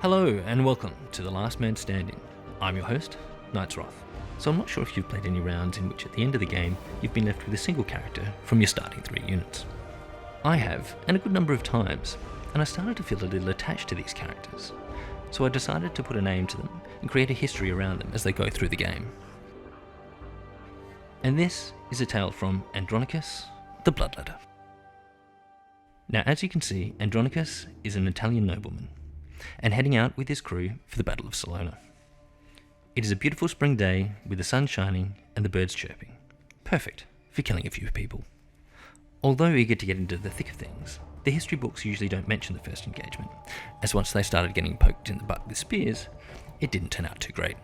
Hello and welcome to The Last Man Standing. I'm your host, Knight's Wrath. So I'm not sure if you've played any rounds in which at the end of the game you've been left with a single character from your starting 3 units. I have, and a good number of times, and I started to feel a little attached to these characters. So I decided to put a name to them and create a history around them as they go through the game. And this is a tale from Andronicus, the Bloodletter. Now as you can see, Andronicus is an Italian nobleman, and heading out with his crew for the Battle of Salernum. It is a beautiful spring day with the sun shining and the birds chirping. Perfect for killing a few people. Although eager to get into the thick of things, the history books usually don't mention the first engagement, as once they started getting poked in the butt with spears, it didn't turn out too great.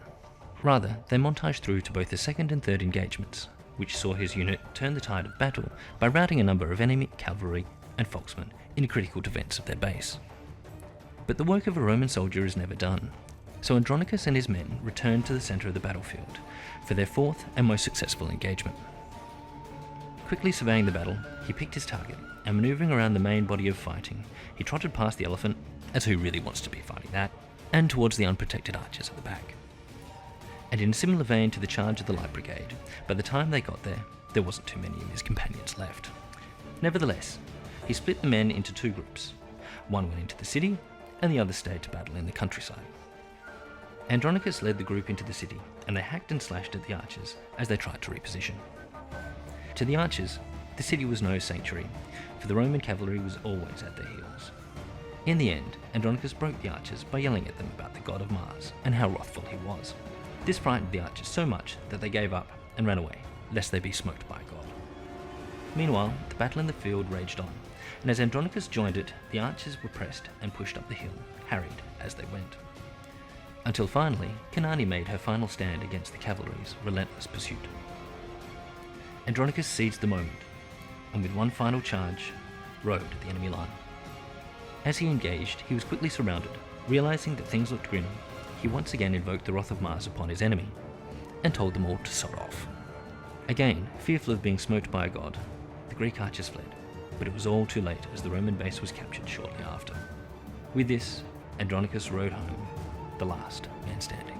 Rather, they montage through to both the second and third engagements, which saw his unit turn the tide of battle by routing a number of enemy cavalry and foxmen in critical defence of their base. But the work of a Roman soldier is never done, so Andronicus and his men returned to the centre of the battlefield for their fourth and most successful engagement. Quickly surveying the battle, he picked his target, and manoeuvring around the main body of fighting, he trotted past the elephant, as who really wants to be fighting that, and towards the unprotected archers at the back. And in a similar vein to the charge of the Light Brigade, by the time they got there wasn't too many of his companions left. Nevertheless, he split the men into 2 groups. One went into the city, and the other stayed to battle in the countryside. Andronicus led the group into the city, and they hacked and slashed at the archers as they tried to reposition. To the archers, the city was no sanctuary, for the Roman cavalry was always at their heels. In the end, Andronicus broke the archers by yelling at them about the god of Mars and how wrathful he was. This frightened the archers so much that they gave up and ran away, lest they be smoked by God. Meanwhile, the battle in the field raged on, and as Andronicus joined it, the archers were pressed and pushed up the hill, harried as they went. Until finally, Kanani made her final stand against the cavalry's relentless pursuit. Andronicus seized the moment, and with one final charge, rode at the enemy line. As he engaged, he was quickly surrounded. Realizing that things looked grim, he once again invoked the wrath of Mars upon his enemy, and told them all to sod off. Again, fearful of being smoked by a god, the Greek archers fled, but it was all too late as the Roman base was captured shortly after. With this, Andronicus rode home, the last man standing.